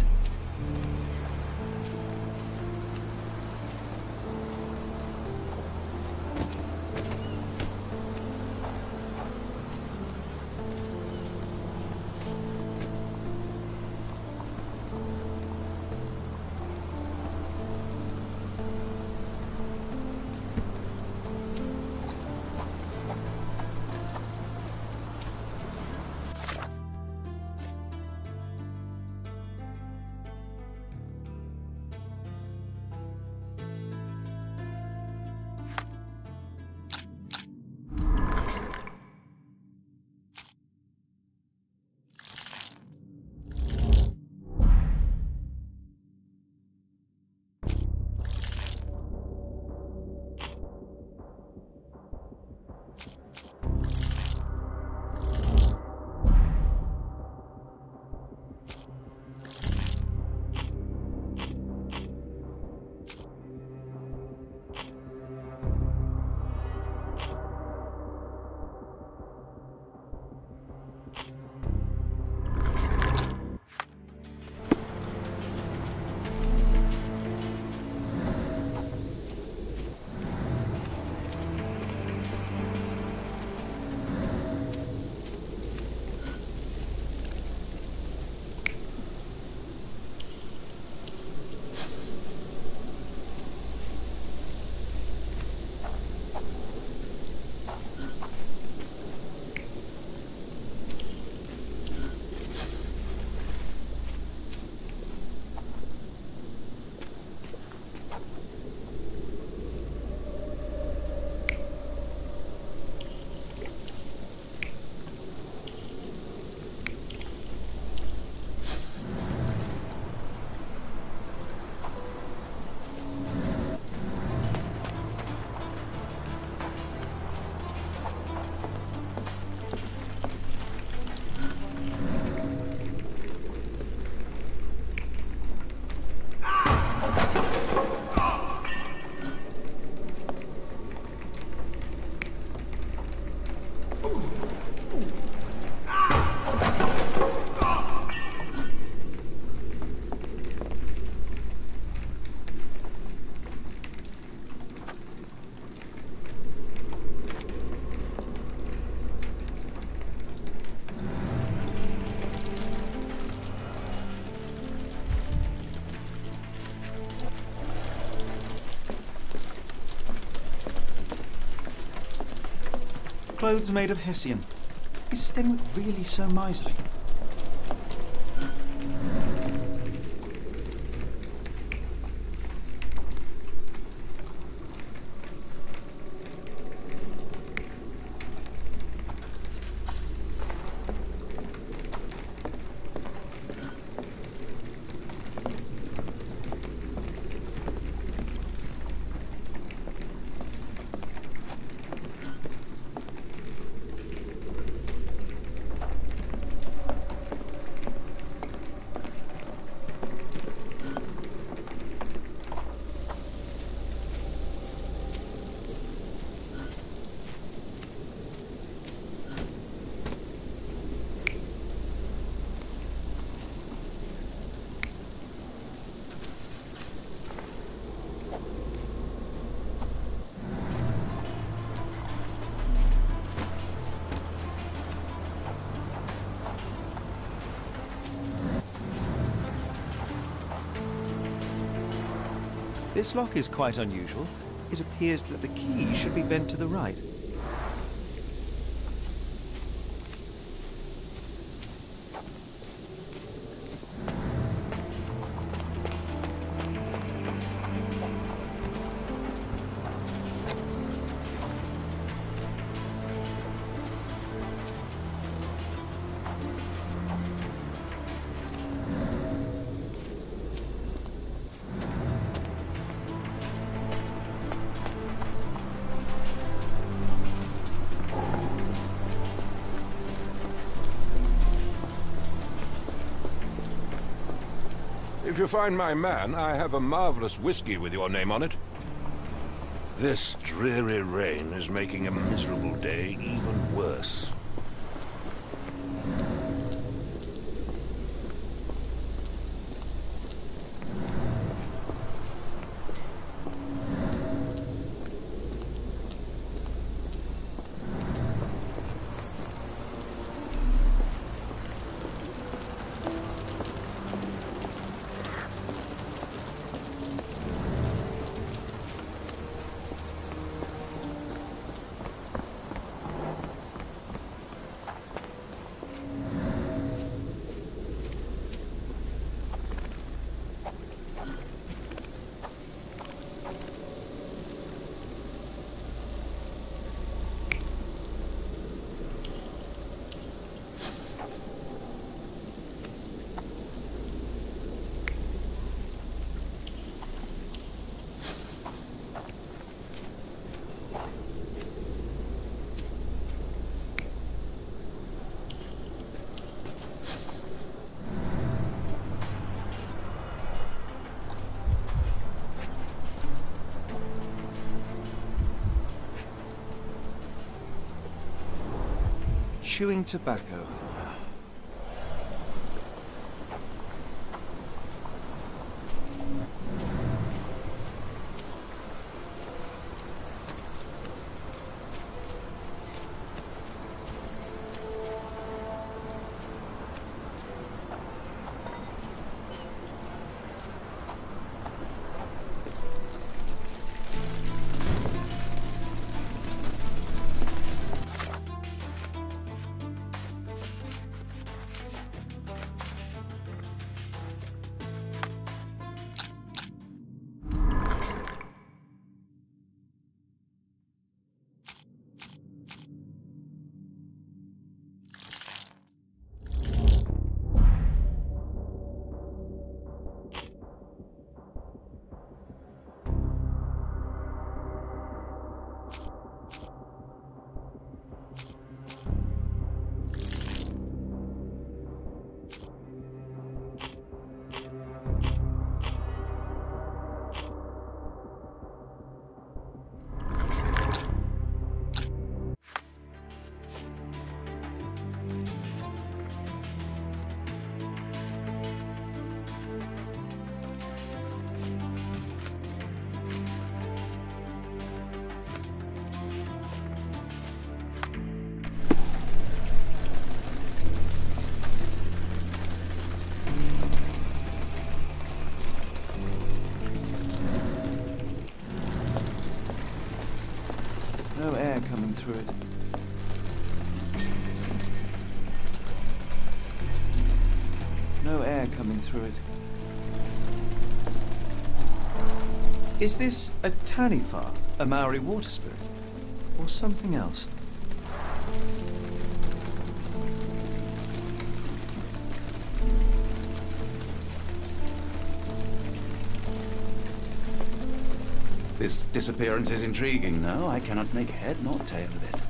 Clothes made of Hessian. Is Stenwick really so miserly? This lock is quite unusual. it appears that the key should be bent to the right. If you find my man, I have a marvelous whiskey with your name on it. This dreary rain is making a miserable day even worse. Chewing tobacco. No air coming through it. No air coming through it. Is this a Tanifar, a Maori water spirit, or something else? This disappearance is intriguing, though. I cannot make head nor tail of it.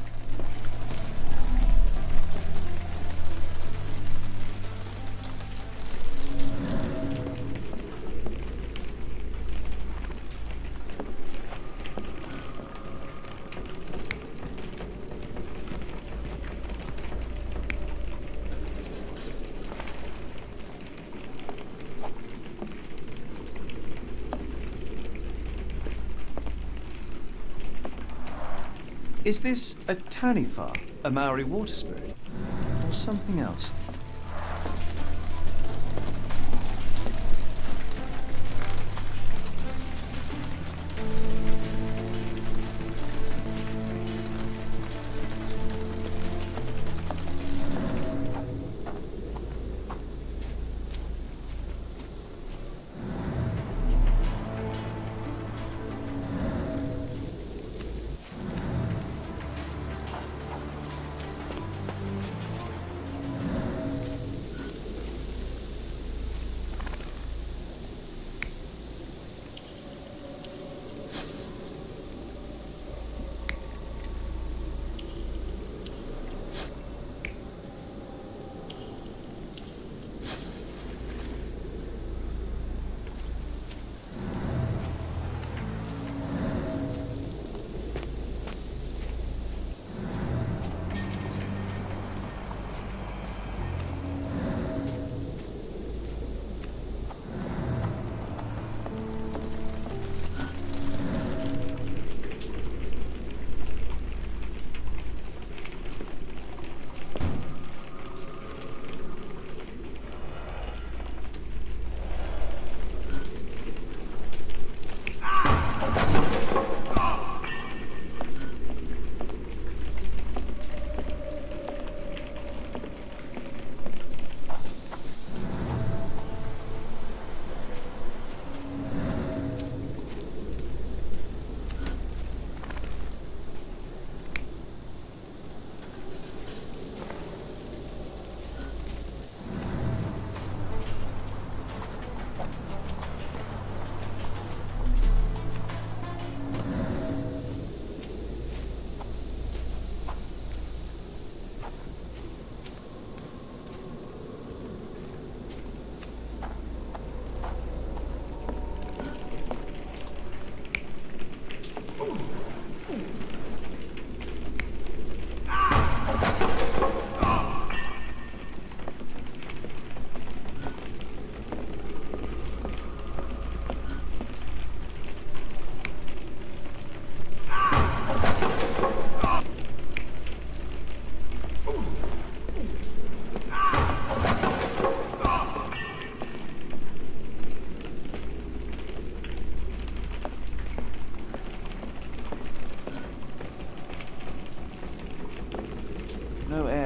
Is this a Tanifar, a Maori water spirit, or something else?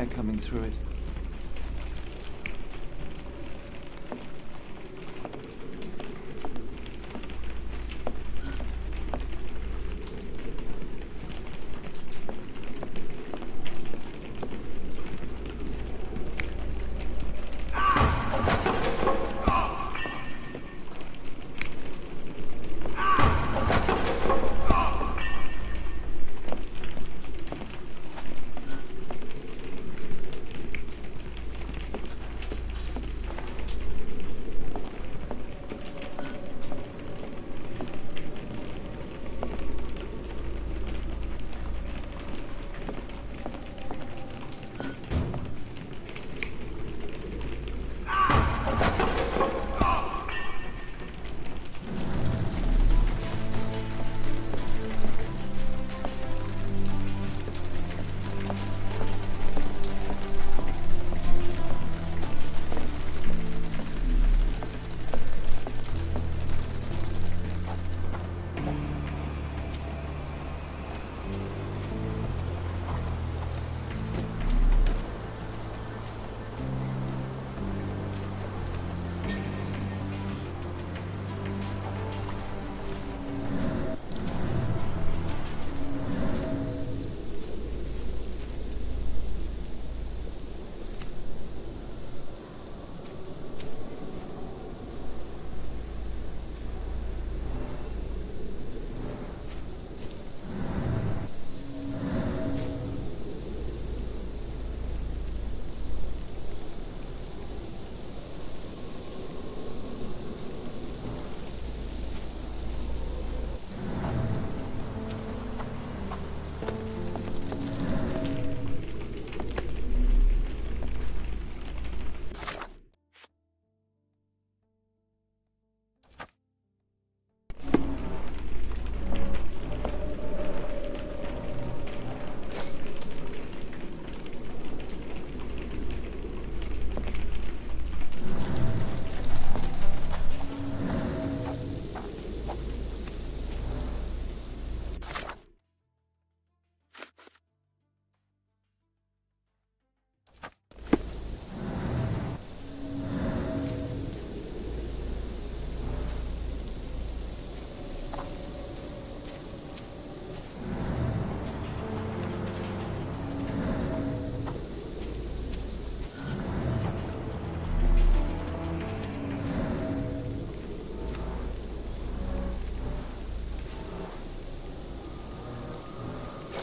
glare coming through it.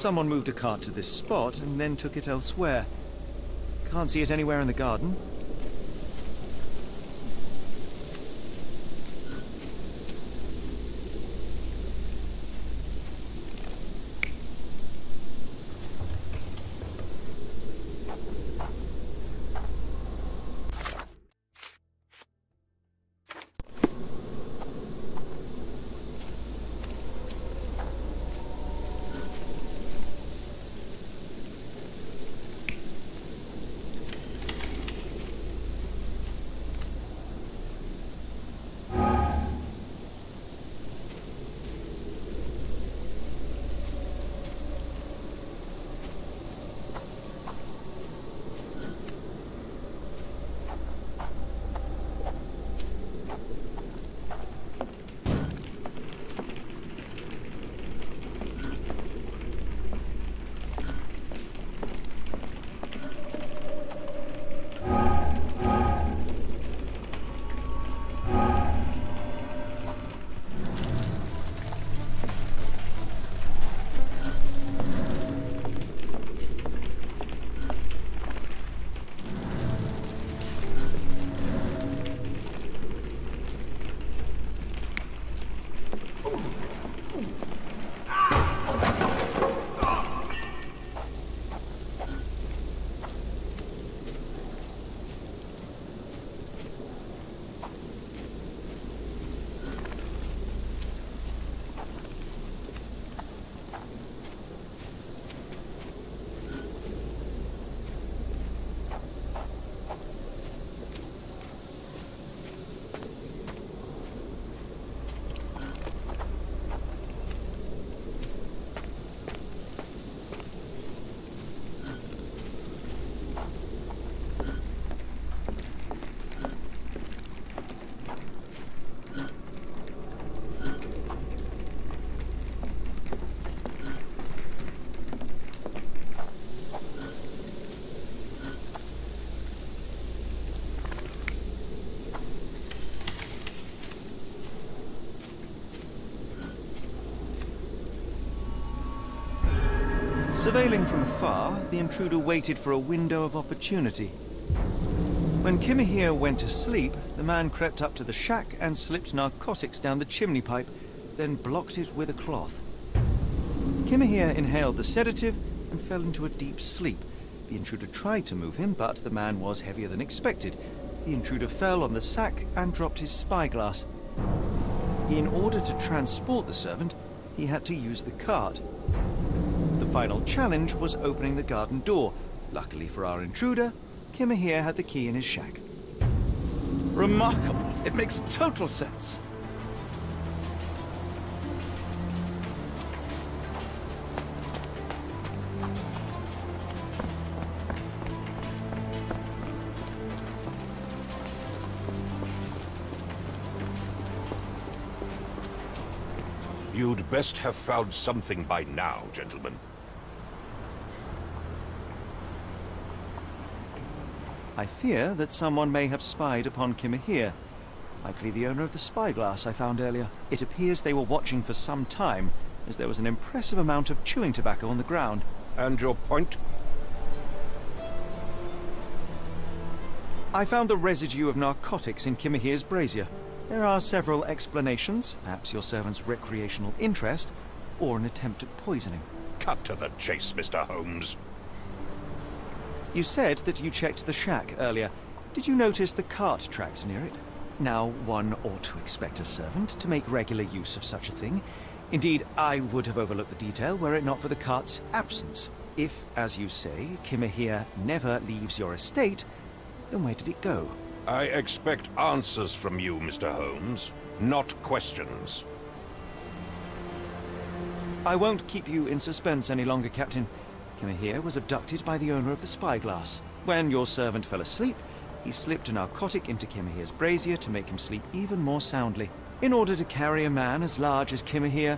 Someone moved a cart to this spot and then took it elsewhere. Can't see it anywhere in the garden. Surveilling from afar, the intruder waited for a window of opportunity. When Kimihia went to sleep, the man crept up to the shack and slipped narcotics down the chimney pipe, then blocked it with a cloth. Kimihia inhaled the sedative and fell into a deep sleep. The intruder tried to move him, but the man was heavier than expected. The intruder fell on the sack and dropped his spyglass. In order to transport the servant, he had to use the cart. The final challenge was opening the garden door. Luckily for our intruder, Kimihia had the key in his shack. Remarkable. It makes total sense. You'd best have found something by now, gentlemen. I fear that someone may have spied upon Kimihia. Likely the owner of the spyglass I found earlier. It appears they were watching for some time, as there was an impressive amount of chewing tobacco on the ground. And your point? I found the residue of narcotics in Kimihia's brazier. There are several explanations, perhaps your servant's recreational interest, or an attempt at poisoning. Cut to the chase, Mr. Holmes. You said that you checked the shack earlier. Did you notice the cart tracks near it? Now, one ought to expect a servant to make regular use of such a thing. Indeed, I would have overlooked the detail were it not for the cart's absence. If, as you say, Kimihia never leaves your estate, then where did it go? I expect answers from you, Mr. Holmes, not questions. I won't keep you in suspense any longer, Captain. Kimihia was abducted by the owner of the spyglass. When your servant fell asleep, he slipped a narcotic into Kimihia's brazier to make him sleep even more soundly. In order to carry a man as large as Kimihia,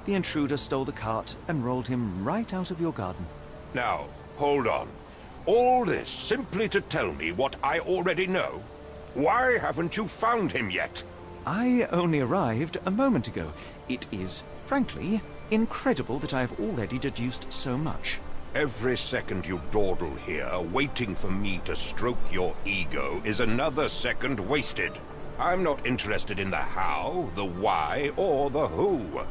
the intruder stole the cart and rolled him right out of your garden. Now, hold on. All this simply to tell me what I already know? Why haven't you found him yet? I only arrived a moment ago. It is, frankly, incredible that I have already deduced so much. Every second you dawdle here, waiting for me to stroke your ego, is another second wasted. I'm not interested in the how, the why, or the who.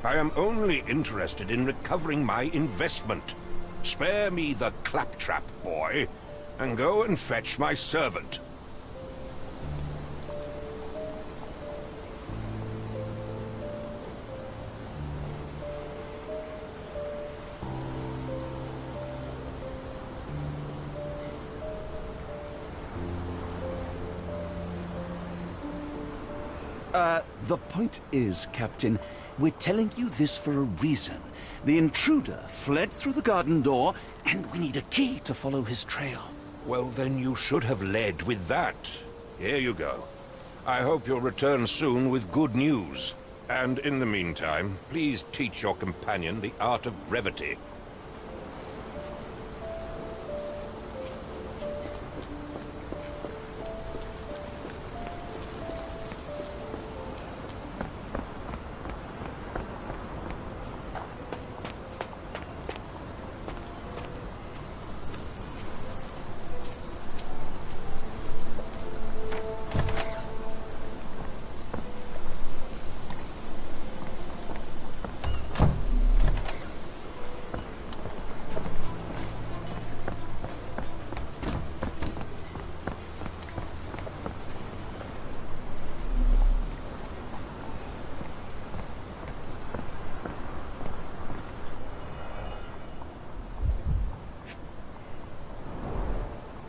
I am only interested in recovering my investment. Spare me the claptrap, boy, and go and fetch my servant. The point is, Captain, we're telling you this for a reason. The intruder fled through the garden door, and we need a key to follow his trail. Well, then you should have led with that. Here you go. I hope you'll return soon with good news. And in the meantime, please teach your companion the art of brevity.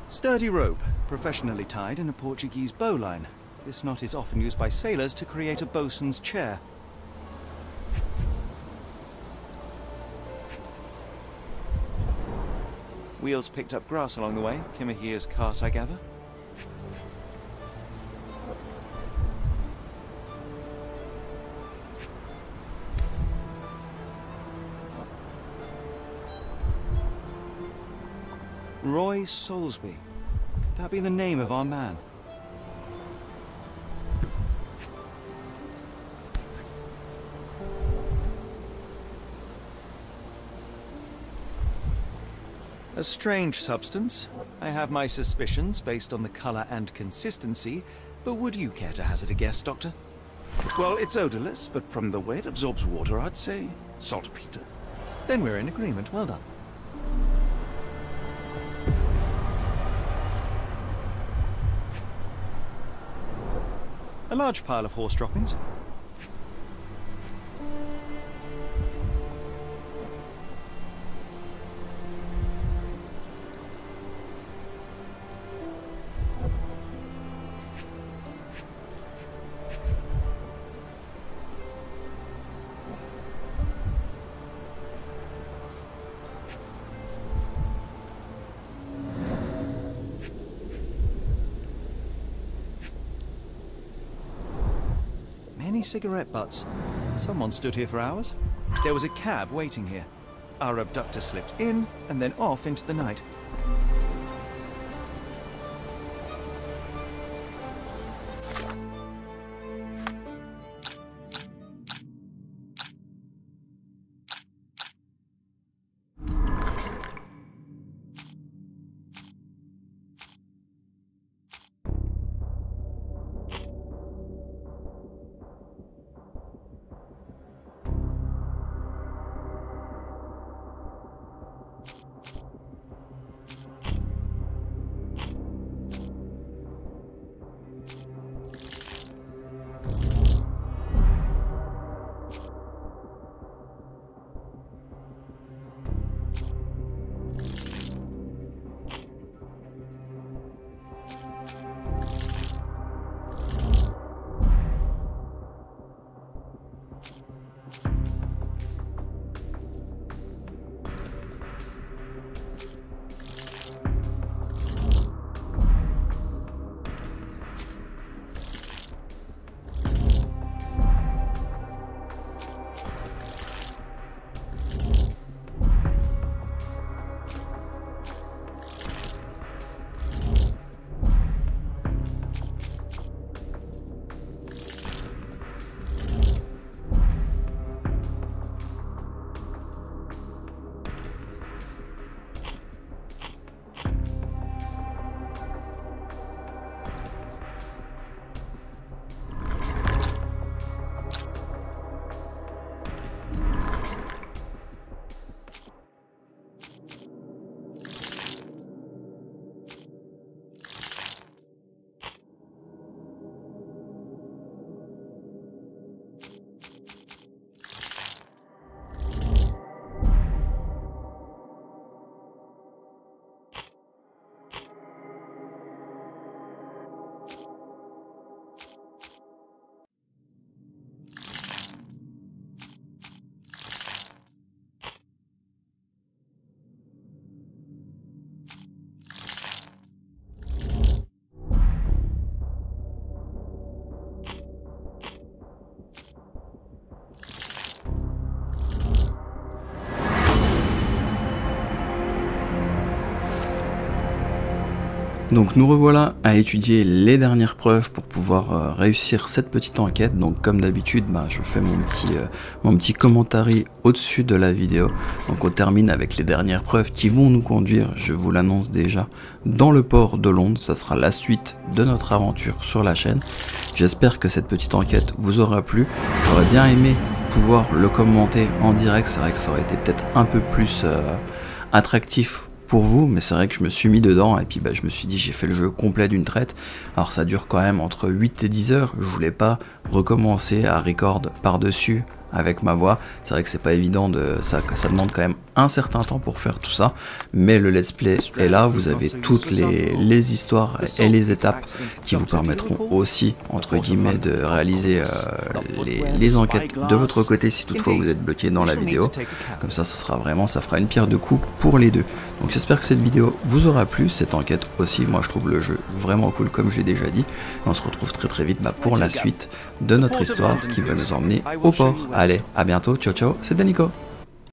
Sturdy rope, professionally tied in a Portuguese bowline. This knot is often used by sailors to create a bosun's chair. Wheels picked up grass along the way. Kimihia's cart, I gather. Roy Soulsby. Could that be the name of our man? A strange substance. I have my suspicions based on the color and consistency, but would you care to hazard a guess, Doctor? Well, it's odorless, but from the way it absorbs water, I'd say saltpeter. Then we're in agreement. Well done. A large pile of horse droppings. Many cigarette butts. Someone stood here for hours. There was a cab waiting here. Our abductor slipped in and then off into the night. Donc nous revoilà à étudier les dernières preuves pour pouvoir réussir cette petite enquête. Donc comme d'habitude, je fais mon petit commentary au-dessus de la vidéo. Donc on termine avec les dernières preuves qui vont nous conduire, je vous l'annonce déjà, dans le port de Londres. Ça sera la suite de notre aventure sur la chaîne. J'espère que cette petite enquête vous aura plu. J'aurais bien aimé pouvoir le commenter en direct. C'est vrai que ça aurait été peut-être un peu plus attractif pour vous, mais c'est vrai que je me suis mis dedans et puis je me suis dit j'ai fait le jeu complet d'une traite. Alors ça dure quand même entre 8 et 10 heures, je voulais pas recommencer à record par-dessus avec ma voix. C'est vrai que c'est pas évident, ça demande quand même un certain temps pour faire tout ça, mais le let's play est là, vous avez toutes les histoires et les étapes qui vous permettront aussi, entre guillemets, de réaliser les enquêtes de votre côté si toutefois vous êtes bloqué dans la vidéo. Comme ça, ça fera une pierre deux coups pour les deux. Donc j'espère que cette vidéo vous aura plu, cette enquête aussi. Moi je trouve le jeu vraiment cool comme je l'ai déjà dit. Et on se retrouve très vite pour la suite de notre histoire qui va nous emmener au port. Allez, à bientôt, ciao ciao, c'était Nico.